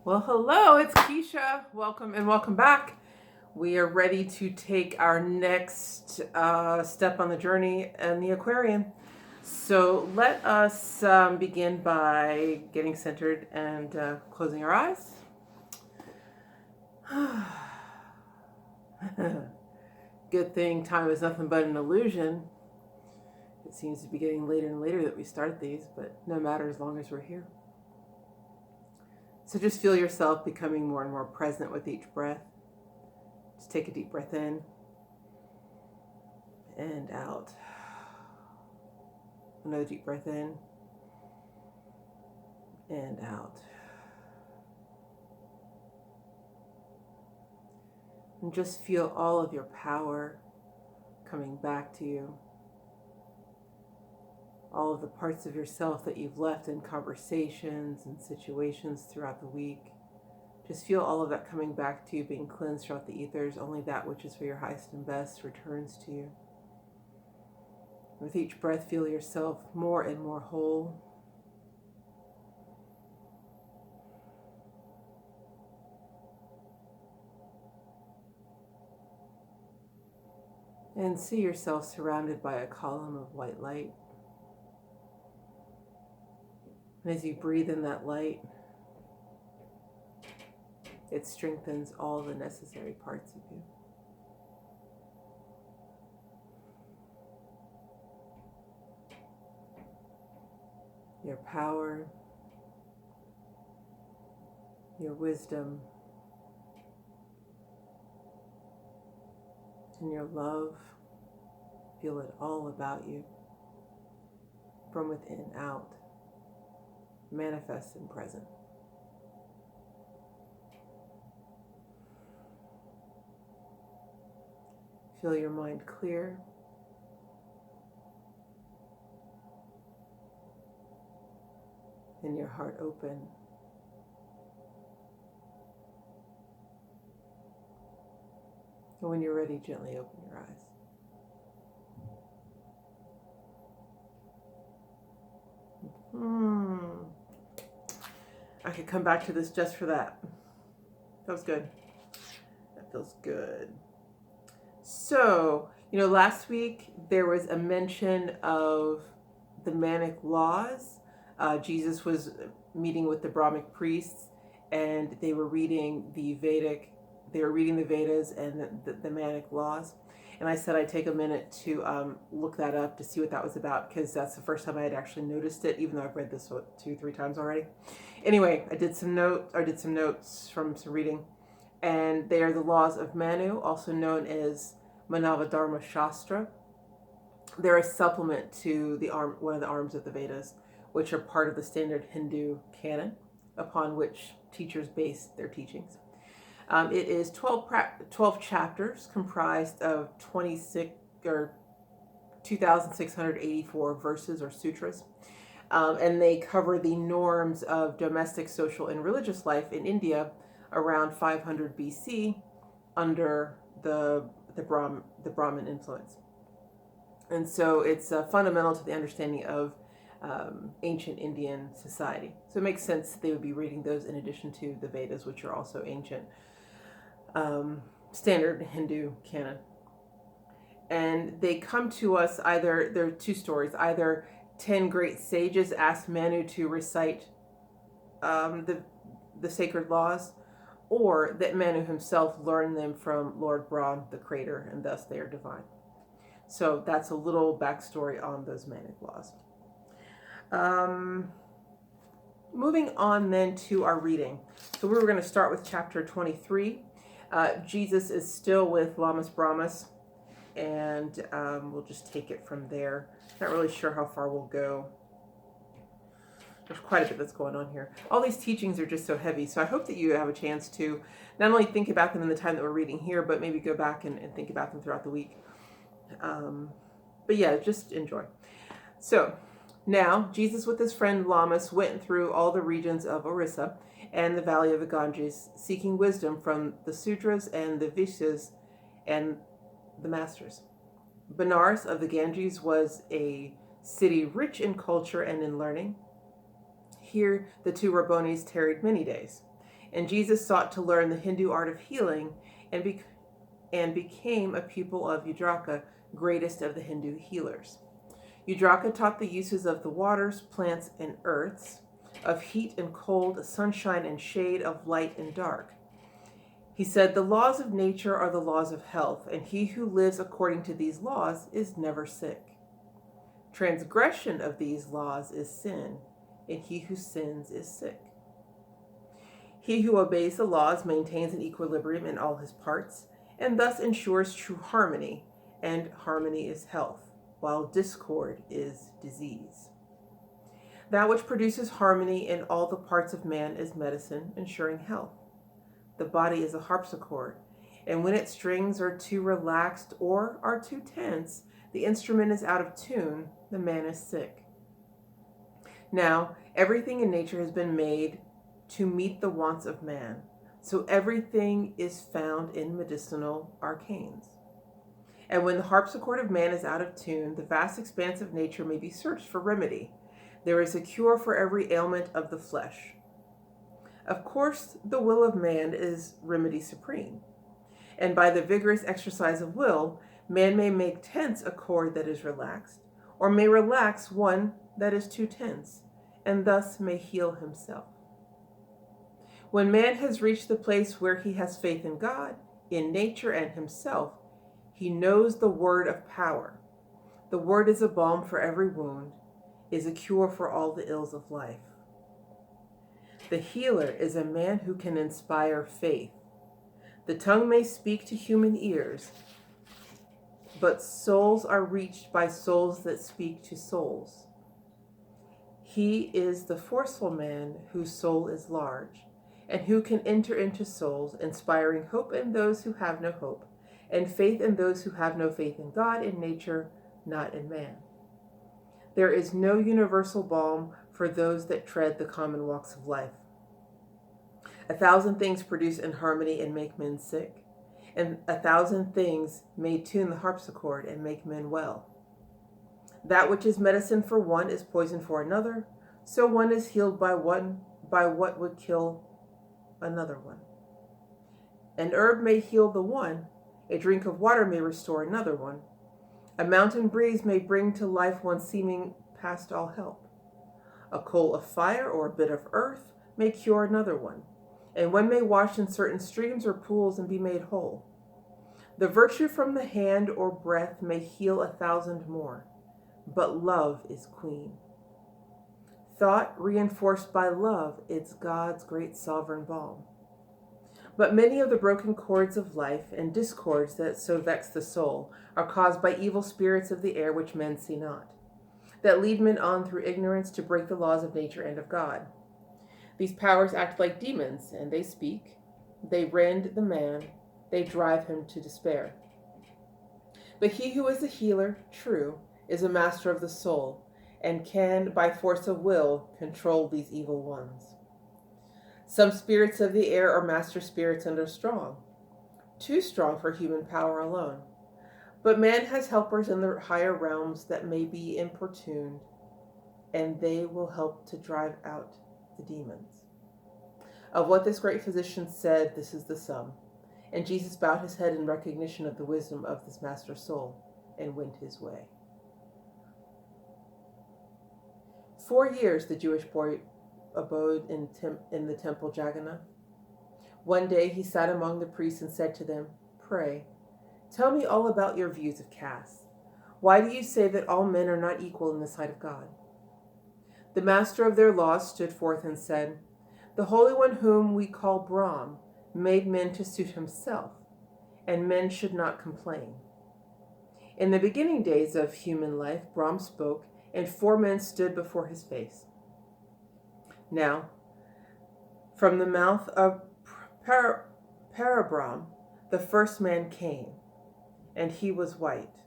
Well, hello, it's Kesha. Welcome and welcome back. We are ready to take our next step on the journey in the Aquarian. So let us begin by getting centered and closing our eyes. Good thing time is nothing but an illusion. It seems to be getting later and later that we start these, but no matter as long as we're here. So just feel yourself becoming more and more present with each breath. Just take a deep breath in and out. Another deep breath in and out. And just feel all of your power coming back to you. All of the parts of yourself that you've left in conversations and situations throughout the week. Just feel all of that coming back to you, being cleansed throughout the ethers. Only that which is for your highest and best returns to you. With each breath, feel yourself more and more whole. And see yourself surrounded by a column of white light. And as you breathe in that light, it strengthens all the necessary parts of you. Your power, your wisdom, and your love. Feel it all about you, from within out, manifest and present. Feel your mind clear. And your heart open. And when you're ready, gently open your eyes. I could come back to this just for that. That was good. That feels good. So, last week there was a mention of the manic laws. Jesus was meeting with the Brahmic priests, and they were reading the Vedas and the manic laws. And I said I'd take a minute to look that up to see what that was about, because that's the first time I had actually noticed it, even though I've read this 2-3 times already. Anyway, I did some notes from some reading, and they are the laws of Manu, also known as Manavadharma Shastra. They're a supplement to one of the arms of the Vedas, which are part of the standard Hindu canon upon which teachers base their teachings. It is 12 chapters comprised of 2,684 verses or sutras. And they cover the norms of domestic, social, and religious life in India around 500 BC under the Brahmin influence. And so it's fundamental to the understanding of ancient Indian society. So it makes sense that they would be reading those in addition to the Vedas, which are also ancient standard Hindu canon. And they come to us either, there are two stories, either 10 great sages asked Manu to recite the sacred laws, or that Manu himself learned them from Lord Brahm, the creator, and thus they are divine. So that's a little backstory on those manic laws. Moving on then to our reading. So we were going to start with chapter 23. Jesus is still with Lamas Brahmas, and we'll just take it from there. Not really sure how far we'll go. There's quite a bit that's going on here. All these teachings are just so heavy, so I hope that you have a chance to not only think about them in the time that we're reading here, but maybe go back and think about them throughout the week. But yeah, just enjoy. So now Jesus with his friend Lamas went through all the regions of Orissa and the valley of the Ganges, seeking wisdom from the sutras and the Vishas and the masters. Benares of the Ganges was a city rich in culture and in learning. Here the two Rabbonis tarried many days. and Jesus sought to learn the Hindu art of healing and, became a pupil of Udraka, greatest of the Hindu healers. Udraka taught the uses of the waters, plants, and earths, of heat and cold, sunshine and shade, of light and dark. He said, "The laws of nature are the laws of health, and he who lives according to these laws is never sick. Transgression of these laws is sin, and he who sins is sick. He who obeys the laws maintains an equilibrium in all his parts, and thus ensures true harmony, and harmony is health, while discord is disease. That which produces harmony in all the parts of man is medicine, ensuring health. The body is a harpsichord, and when its strings are too relaxed or are too tense, the instrument is out of tune, the man is sick. Now, everything in nature has been made to meet the wants of man, so everything is found in medicinal arcanes. And when the harpsichord of man is out of tune, the vast expanse of nature may be searched for remedy. There is a cure for every ailment of the flesh. Of course, the will of man is remedy supreme, and by the vigorous exercise of will, man may make tense a cord that is relaxed, or may relax one that is too tense, and thus may heal himself. When man has reached the place where he has faith in God, in nature, and himself, he knows the word of power. The word is a balm for every wound, is a cure for all the ills of life. The healer is a man who can inspire faith. The tongue may speak to human ears, but souls are reached by souls that speak to souls. He is the forceful man whose soul is large, and who can enter into souls, inspiring hope in those who have no hope, and faith in those who have no faith in God, in nature, not in man. There is no universal balm for those that tread the common walks of life. 1,000 things produce inharmony and make men sick, and 1,000 things may tune the harpsichord and make men well. That which is medicine for one is poison for another, so one is healed by what would kill another one. An herb may heal the one, a drink of water may restore another one. A mountain breeze may bring to life one seeming past all help. A coal of fire or a bit of earth may cure another one, and one may wash in certain streams or pools and be made whole. The virtue from the hand or breath may heal 1,000 more, but love is queen. Thought reinforced by love is God's great sovereign balm. But many of the broken chords of life and discords that so vex the soul are caused by evil spirits of the air which men see not, that lead men on through ignorance to break the laws of nature and of God. These powers act like demons, and they speak, they rend the man, they drive him to despair. But he who is a healer, true, is a master of the soul, and can, by force of will, control these evil ones. Some spirits of the air are master spirits and are strong, too strong for human power alone. But man has helpers in the higher realms that may be importuned, and they will help to drive out the demons. Of what this great physician said, this is the sum. And Jesus bowed his head in recognition of the wisdom of this master soul and went his way. 4 years the Jewish boy abode in the temple Jagannath. One day he sat among the priests and said to them, "Pray, tell me all about your views of caste. Why do you say that all men are not equal in the sight of God?" The master of their laws stood forth and said, "The Holy One whom we call Brahm made men to suit himself, and men should not complain. In the beginning days of human life, Brahm spoke, and 4 men stood before his face. Now, from the mouth of Parabrahm, the first man came, and he was white,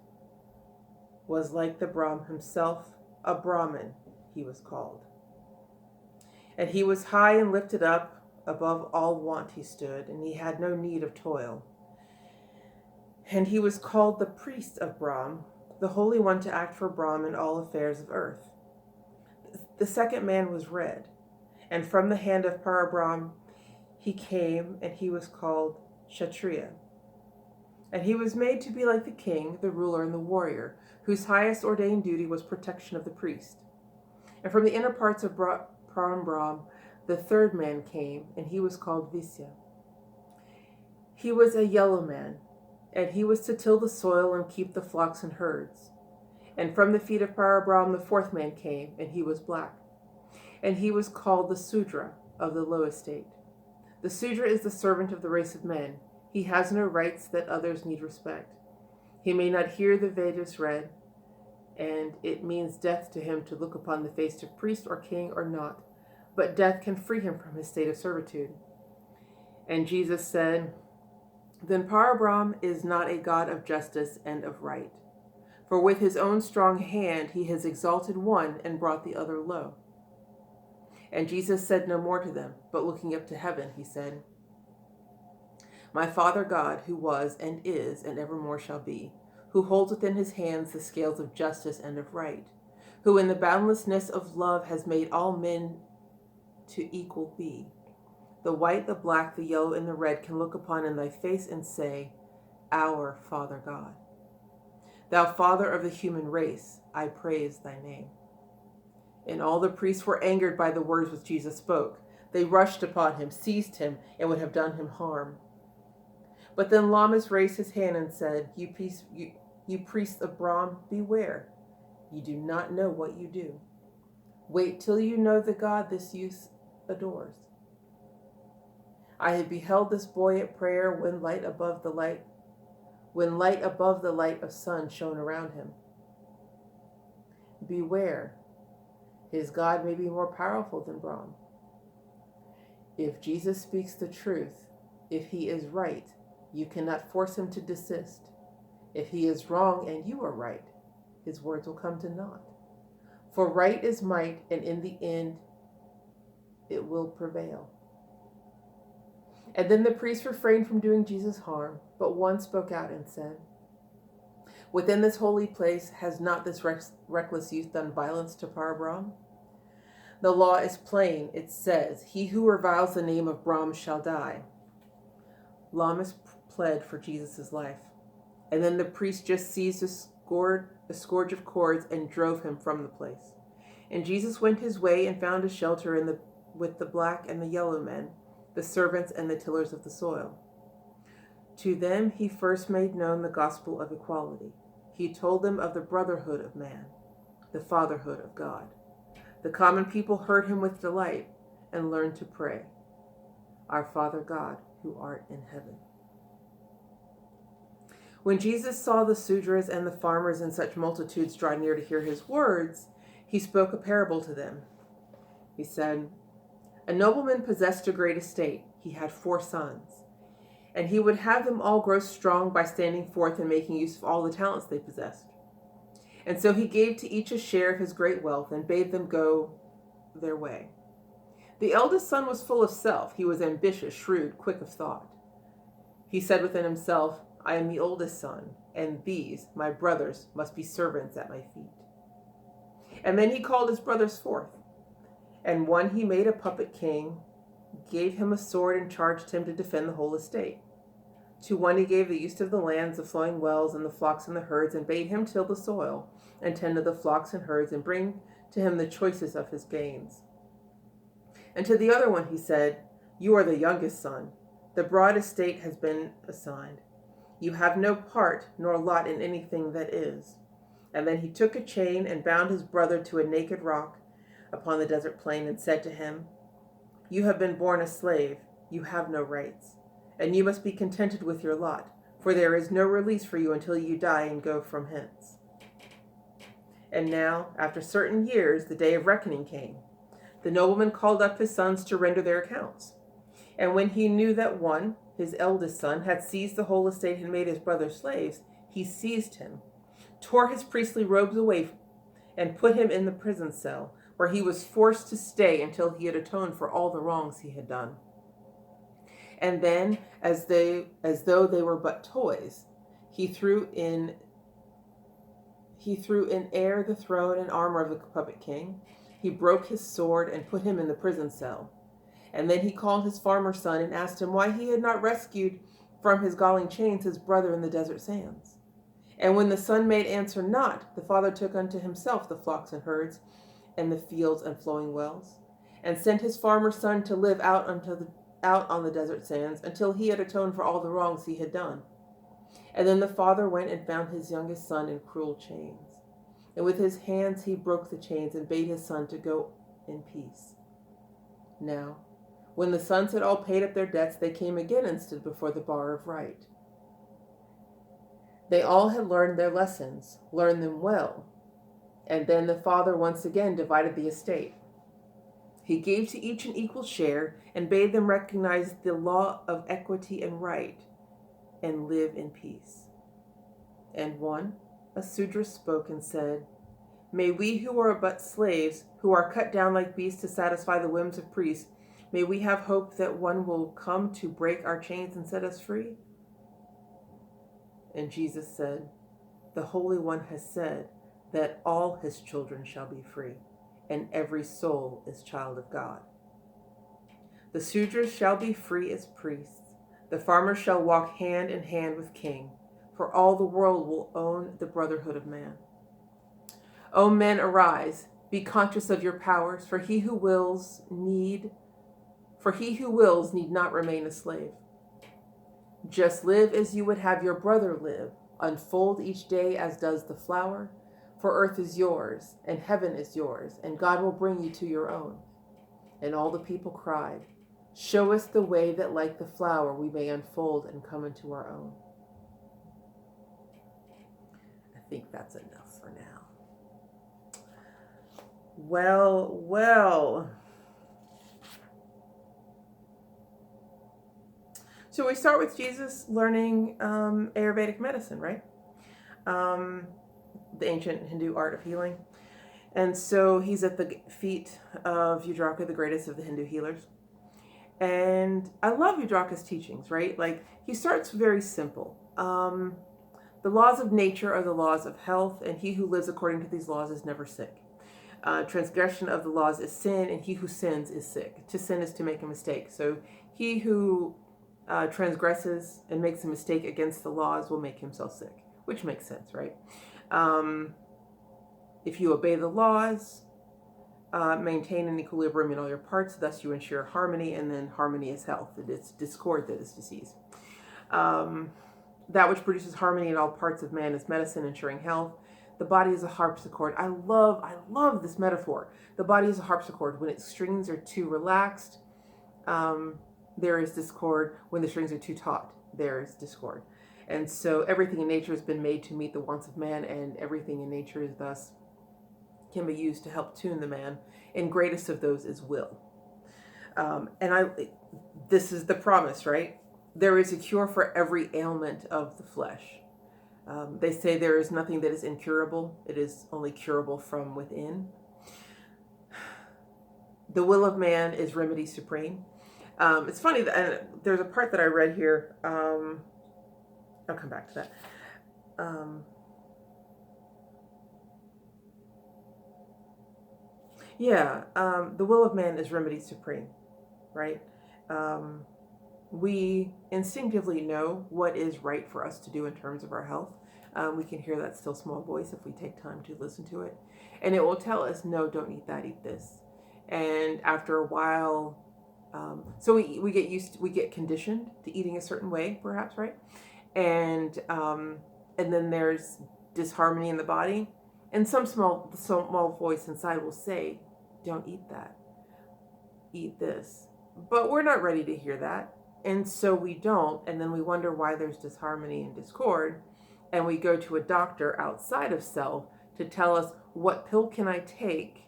was like the Brahm himself, a Brahmin he was called. And he was high and lifted up, above all want he stood, and he had no need of toil. And he was called the priest of Brahm, the Holy One to act for Brahm in all affairs of earth. The second man was red, and from the hand of Parabrahm he came, and he was called Kshatriya. And he was made to be like the king, the ruler, and the warrior, whose highest ordained duty was protection of the priest. And from the inner parts of Brahm, the third man came, and he was called Visya. He was a yellow man, and he was to till the soil and keep the flocks and herds. And from the feet of Parabrahm the fourth man came, and he was black. And he was called the Sudra of the low estate. The Sudra is the servant of the race of men. He has no rights that others need respect. He may not hear the Vedas read, and it means death to him to look upon the face of priest or king or not, but death can free him from his state of servitude. And Jesus said, "Then Parabrahm is not a God of justice and of right. For with his own strong hand he has exalted one and brought the other low." And Jesus said no more to them, but looking up to heaven, he said, "My Father God, who was and is and evermore shall be, who holds within his hands the scales of justice and of right, who in the boundlessness of love has made all men to equal be, the white, the black, the yellow, and the red can look upon in thy face and say, Our Father God. Thou Father of the human race, I praise thy name." And all the priests were angered by the words which Jesus spoke. They rushed upon him, seized him, and would have done him harm. But then Lamas raised his hand and said, You priests of Brahm, beware. You do not know what you do. Wait till you know the God this youth adores. I had beheld this boy at prayer when light above the light of sun shone around him. Beware, his God may be more powerful than Brahm. If Jesus speaks the truth, if he is right, you cannot force him to desist. If he is wrong and you are right, his words will come to naught. For right is might, and in the end it will prevail. And then the priests refrained from doing Jesus harm, but one spoke out and said, Within this holy place has not this reckless youth done violence to Parabrahm? The law is plain, it says, He who reviles the name of Brahm shall die. Lamas pled for Jesus' life. And then the priest just seized a scourge of cords and drove him from the place. And Jesus went his way and found a shelter with the black and the yellow men, the servants and the tillers of the soil. To them he first made known the gospel of equality. He told them of the brotherhood of man, the fatherhood of God. The common people heard him with delight and learned to pray, Our Father God, who art in heaven. When Jesus saw the Sudras and the farmers in such multitudes draw near to hear his words, he spoke a parable to them. He said, A nobleman possessed a great estate. He had 4 sons, and he would have them all grow strong by standing forth and making use of all the talents they possessed. And so he gave to each a share of his great wealth and bade them go their way. The eldest son was full of self. He was ambitious, shrewd, quick of thought. He said within himself, I am the oldest son, and these, my brothers, must be servants at my feet. And then he called his brothers forth, and one he made a puppet king, gave him a sword and charged him to defend the whole estate. To one he gave the use of the lands, the flowing wells, and the flocks and the herds, and bade him till the soil, and tend to the flocks and herds, and bring to him the choicest of his gains. And to the other one he said, You are the youngest son. The broad estate has been assigned. You have no part nor lot in anything that is. And then he took a chain and bound his brother to a naked rock upon the desert plain, and said to him, You have been born a slave. You have no rights, and you must be contented with your lot, for there is no release for you until you die and go from hence. And now, after certain years, the day of reckoning came. The nobleman called up his sons to render their accounts. And when he knew that one, his eldest son, had seized the whole estate and made his brothers slaves, he seized him, tore his priestly robes away, and put him in the prison cell, where he was forced to stay until he had atoned for all the wrongs he had done. And then, as though they were but toys, he threw in air the throne and armor of the puppet king. He broke his sword and put him in the prison cell. And then he called his farmer son and asked him why he had not rescued from his galling chains his brother in the desert sands. And when the son made answer not, the father took unto himself the flocks and herds, and the fields and flowing wells, and sent his farmer son to live out on the desert sands until he had atoned for all the wrongs he had done. And then the father went and found his youngest son in cruel chains. And with his hands he broke the chains and bade his son to go in peace. Now, when the sons had all paid up their debts, they came again and stood before the bar of right. They all had learned their lessons, learned them well. And then the father once again divided the estate. He gave to each an equal share and bade them recognize the law of equity and right and live in peace. And one, a Sudra, spoke and said, may we who are but slaves, who are cut down like beasts to satisfy the whims of priests, may we have hope that one will come to break our chains and set us free? And Jesus said, the Holy One has said that all his children shall be free, and every soul is child of God. The Sudras shall be free as priests. The farmers shall walk hand in hand with king, for all the world will own the brotherhood of man. O men, arise, be conscious of your powers, for he who wills need not remain a slave. Just live as you would have your brother live. Unfold each day as does the flower, for earth is yours, and heaven is yours, and God will bring you to your own. And all the people cried, show us the way that like the flower we may unfold and come into our own. I think that's enough for now. Well. So we start with Jesus learning Ayurvedic medicine, right? The ancient Hindu art of healing. And so he's at the feet of Udraka, the greatest of the Hindu healers. And I love Udraka's teachings, right? Like, he starts very simple. The laws of nature are the laws of health, and he who lives according to these laws is never sick. Transgression of the laws is sin, and he who sins is sick. To sin is to make a mistake. So he who transgresses and makes a mistake against the laws will make himself sick, which makes sense, right? If you obey the laws, maintain an equilibrium in all your parts, thus you ensure harmony, and then harmony is health. It is discord that is disease. That which produces harmony in all parts of man is medicine, ensuring health. The body is a harpsichord. I love this metaphor. The body is a harpsichord. When its strings are too relaxed, there is discord. When the strings are too taut, there is discord. And so everything in nature has been made to meet the wants of man, and everything in nature is thus can be used to help tune the man. And greatest of those is will. This is the promise, right? There is a cure for every ailment of the flesh. They say there is nothing that is incurable. It is only curable from within. The will of man is remedy supreme. It's funny that there's a part that I read here. I'll come back to that. The will of man is remedy supreme, right? We instinctively know what is right for us to do in terms of our health. We can hear that still small voice if we take time to listen to it. And it will tell us, no, don't eat that, eat this. And after a while, so we get conditioned to eating a certain way, perhaps, right? And then there's disharmony in the body. And some small voice inside will say, don't eat that, eat this. But we're not ready to hear that. And so we don't, and then we wonder why there's disharmony and discord, and we go to a doctor outside of self to tell us, what pill can I take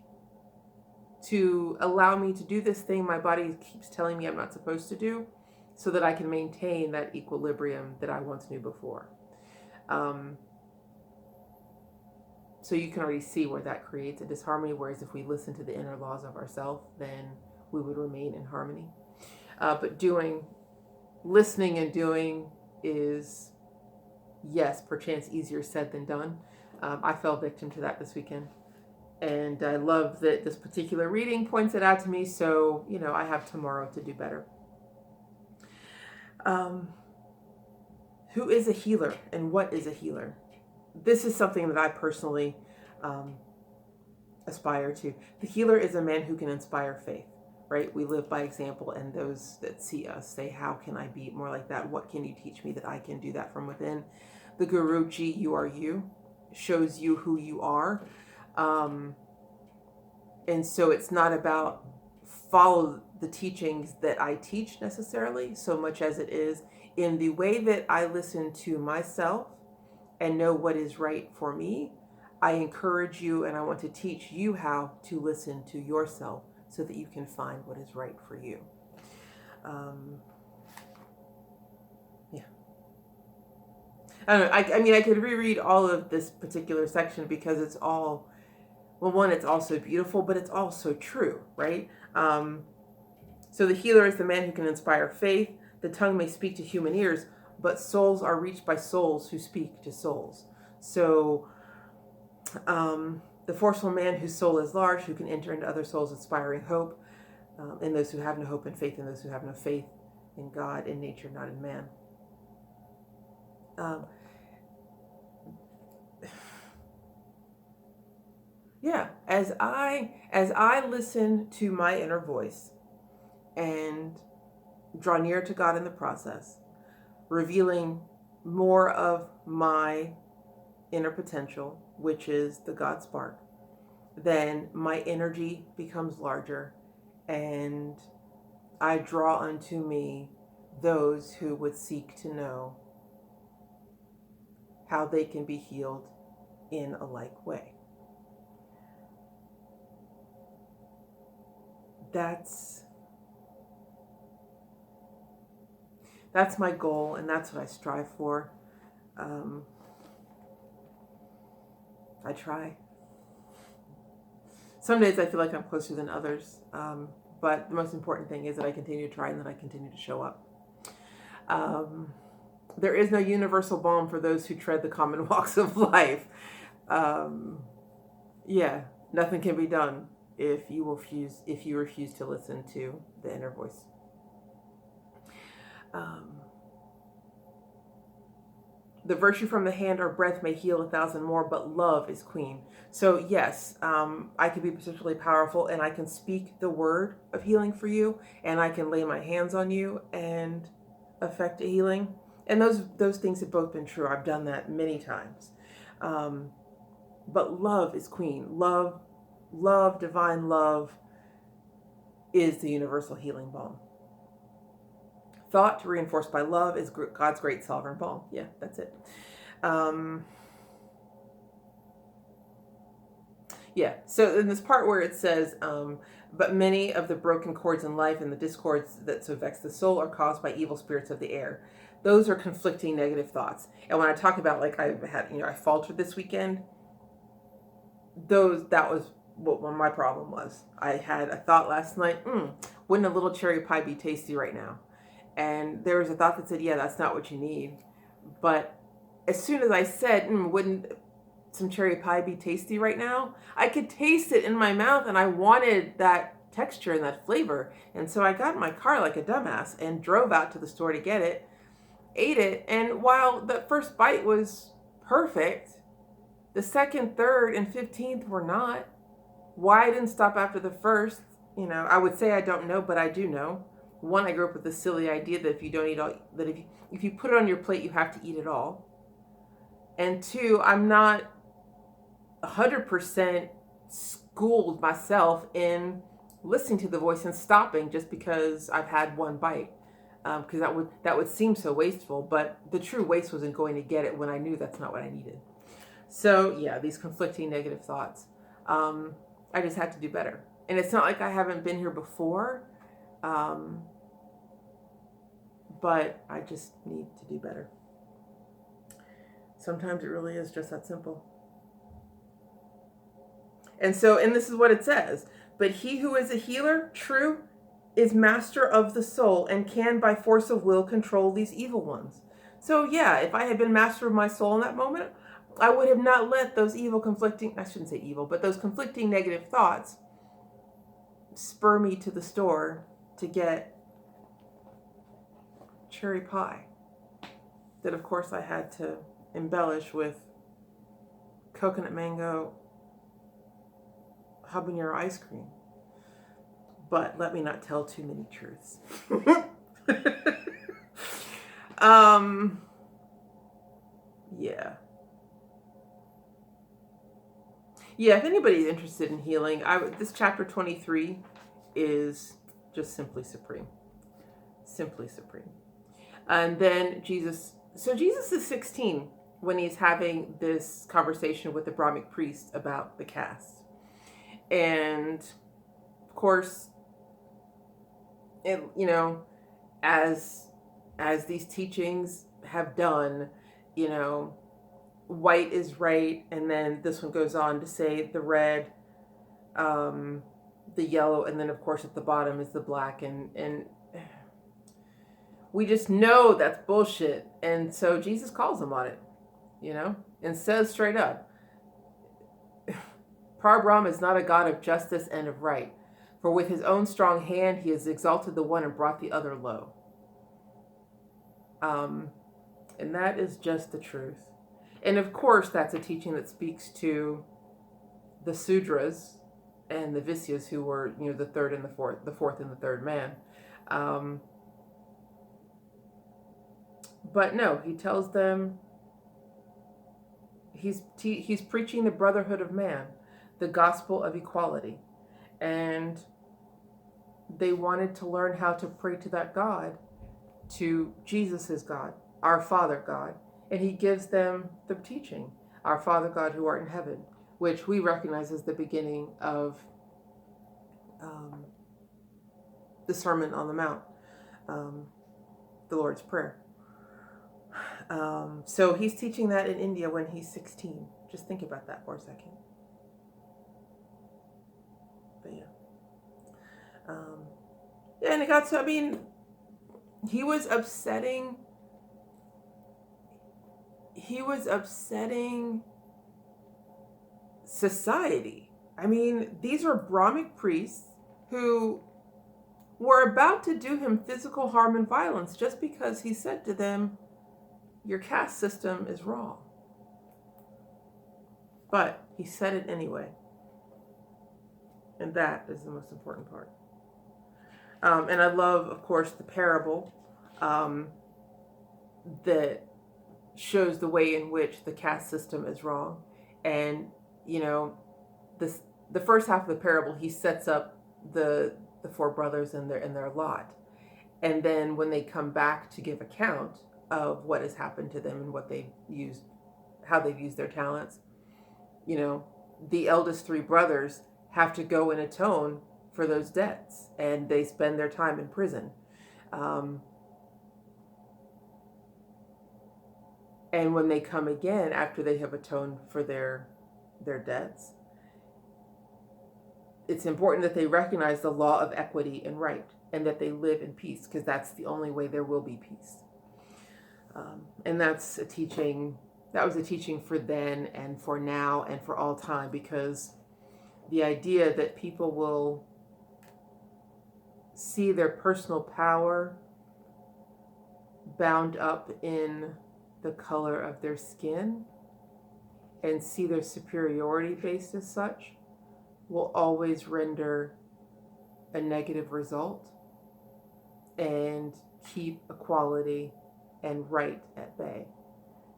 to allow me to do this thing my body keeps telling me I'm not supposed to do, so that I can maintain that equilibrium that I once knew before. So you can already see where that creates a disharmony, whereas if we listen to the inner laws of ourselves, then we would remain in harmony. But listening and doing is, yes, perchance easier said than done. I fell victim to that this weekend. And I love that this particular reading points it out to me. So, I have tomorrow to do better. Who is a healer and what is a healer? This is something that I personally aspire to. The healer is a man who can inspire faith, right? We live by example, and those that see us say, how can I be more like that? What can you teach me that I can do that from within? The Guruji, you are you, shows you who you are. And so it's not about follow the teachings that I teach necessarily, so much as it is in the way that I listen to myself and know what is right for me. I encourage you, and I want to teach you how to listen to yourself so that you can find what is right for you. Yeah. I don't know. I mean, I could reread all of this particular section because it's all, well, one, it's also beautiful, but it's also true, right? So the healer is the man who can inspire faith. The tongue may speak to human ears, but souls are reached by souls who speak to souls. So the forceful man whose soul is large, who can enter into other souls, inspiring hope in those who have no hope and faith in those who have no faith in God, in nature, not in man. Yeah, as I listen to my inner voice and draw near to God in the process, revealing more of my inner potential, which is the God spark, then my energy becomes larger, and I draw unto me those who would seek to know how they can be healed in a like way. That's my goal, and that's what I strive for. I try. Some days I feel like I'm closer than others, but the most important thing is that I continue to try and that I continue to show up. There is no universal balm for those who tread the common walks of life. Yeah, nothing can be done if you refuse to listen to the inner voice. The virtue from the hand or breath may heal 1,000 more, but love is queen. So yes, I can be particularly powerful, and I can speak the word of healing for you, and I can lay my hands on you and affect a healing. And those things have both been true. I've done that many times. But love is queen. Love, divine love is the universal healing balm. Thought reinforced by love is God's great sovereign balm. Yeah, that's it. Yeah, so in this part where it says, but many of the broken chords in life and the discords that so vex the soul are caused by evil spirits of the air. Those are conflicting negative thoughts. And when I talk about, like, I faltered this weekend, that was what my problem was. I had a thought last night, wouldn't a little cherry pie be tasty right now? And there was a thought that said, yeah, that's not what you need. But as soon as I said, wouldn't some cherry pie be tasty right now? I could taste it in my mouth, and I wanted that texture and that flavor. And so I got in my car like a dumbass and drove out to the store to get it, ate it. And while the first bite was perfect, the second, third, and 15th were not. Why I didn't stop after the first, I would say I don't know, but I do know. One, I grew up with the silly idea that if you don't eat all, that if you put it on your plate, you have to eat it all. And two, I'm not 100% schooled myself in listening to the voice and stopping just because I've had one bite, because that would seem so wasteful. But the true waste wasn't going to get it when I knew that's not what I needed. So yeah, these conflicting negative thoughts. I just had to do better, and it's not like I haven't been here before. But I just need to do better. Sometimes it really is just that simple. And this is what it says. But he who is a healer, true, is master of the soul and can by force of will control these evil ones. So yeah, if I had been master of my soul in that moment, I would have not let those I shouldn't say evil, but those conflicting negative thoughts spur me to the store to get cherry pie that, of course, I had to embellish with coconut mango habanero ice cream. But let me not tell too many truths. Yeah. Yeah, if anybody's interested in healing, this chapter 23 is just simply supreme. Simply supreme. And then Jesus is 16 when he's having this conversation with the Brahmic priest about the caste. And of course, as these teachings have done, white is right, and then this one goes on to say the red, the yellow, and then of course at the bottom is the black, and we just know that's bullshit. And so Jesus calls them on it, and says straight up, Parbrahm is not a God of justice and of right, for with his own strong hand he has exalted the one and brought the other low. And that is just the truth. And of course, that's a teaching that speaks to the Sudras and the Visyas, who were, the third and the fourth and the third man. But no, he tells them he's preaching the brotherhood of man, the gospel of equality. And they wanted to learn how to pray to that God, to Jesus' God, our Father God. And he gives them the teaching, our Father God who art in heaven, which we recognize as the beginning of the Sermon on the Mount, the Lord's Prayer. So he's teaching that in India when he's 16. Just think about that for a second. But yeah. And it got so, he was upsetting society. These are Brahmic priests who were about to do him physical harm and violence just because he said to them, your caste system is wrong. But he said it anyway. And that is the most important part. And I love, of course, the parable that shows the way in which the caste system is wrong. And, the first half of the parable, he sets up the four brothers and their lot. And then when they come back to give account of what has happened to them and how they've used their talents, the eldest three brothers have to go and atone for those debts, and they spend their time in prison. And when they come again after they have atoned for their debts, it's important that they recognize the law of equity and right, and that they live in peace, because that's the only way there will be peace. And that was a teaching for then and for now and for all time, because the idea that people will see their personal power bound up in the color of their skin and see their superiority based as such will always render a negative result and keep equality and right at bay.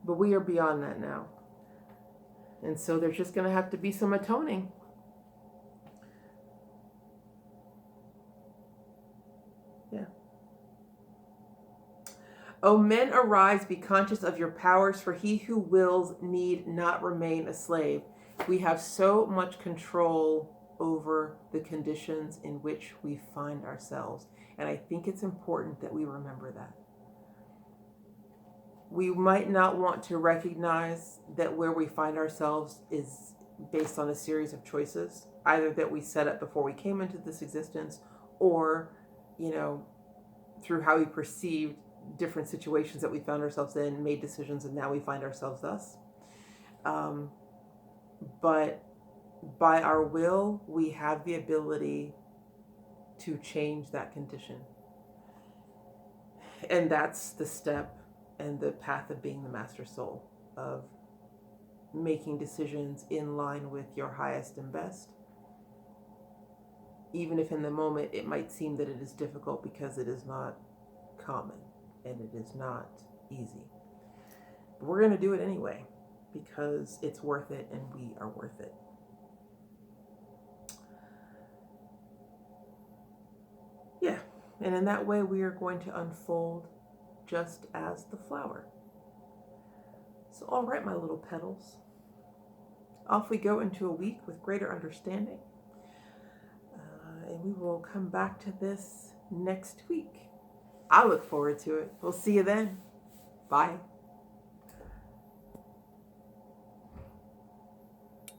But we are beyond that now. And so there's just going to have to be some atoning. Yeah. O men, arise, be conscious of your powers, for he who wills need not remain a slave. We have so much control over the conditions in which we find ourselves. And I think it's important that we remember that. We might not want to recognize that where we find ourselves is based on a series of choices, either that we set up before we came into this existence, or, through how we perceived different situations that we found ourselves in, made decisions, and now we find ourselves thus. But by our will, we have the ability to change that condition. And that's the step and the path of being the master soul, of making decisions in line with your highest and best. Even if in the moment it might seem that it is difficult, because it is not common and it is not easy. But we're going to do it anyway, because it's worth it and we are worth it. Yeah, and in that way we are going to unfold just as the flower. So all right, my little petals, off we go into a week with greater understanding. And we will come back to this next week. I look forward to it. We'll see you then. Bye.